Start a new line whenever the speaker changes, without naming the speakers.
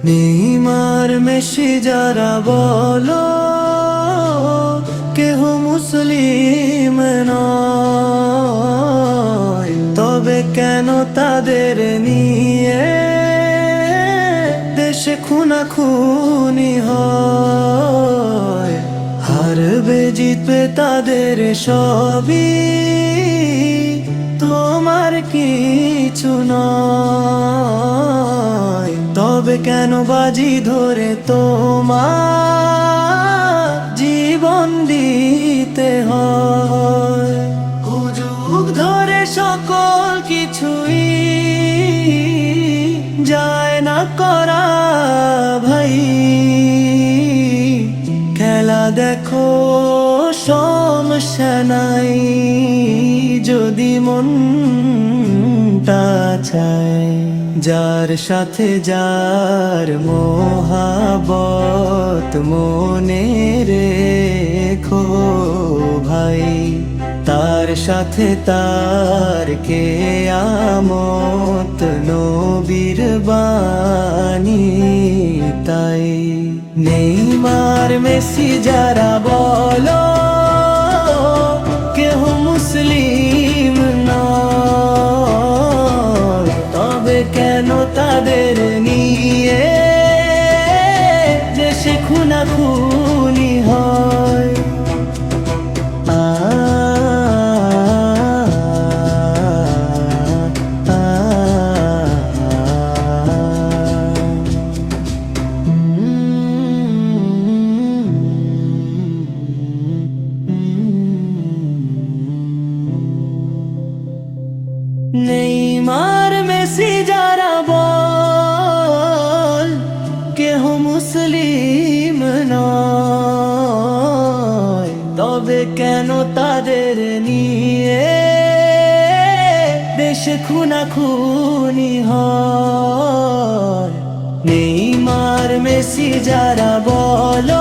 Neymar Messi যারা বলো কেহ মুসলিম নয়, তবে কেন তাদের নিয়ে দেশে খুনাখুনি হয়? হারবে জিতবে তাদের সবই, তোমার কিছু নয়। তবে কেন বাজি ধরে তোমার জীবন দিতে হয়? যুগ ধরে সকল কিছুই যায় না করা ভাই, খেলা দেখো সমস্যা নাই, যদি মনটা চায়। যার সাথে যার মোহাবত মনে রেখো ভাই, তার সাথে তার কিয়ামত নবীর বাণী তাই। নেইমার মেসি যারা বলো কেহ মুসলিম নয়, তবে কেন তাদের নিয়ে দেশে খুনাখুনি হয়? নেইমার মেসি যারা বল কেহ মুসলিম নয়, তবে কেন তাদের নিয়ে দেশে খুনাখুনি হয়? নেইমার মেসি যারা বলো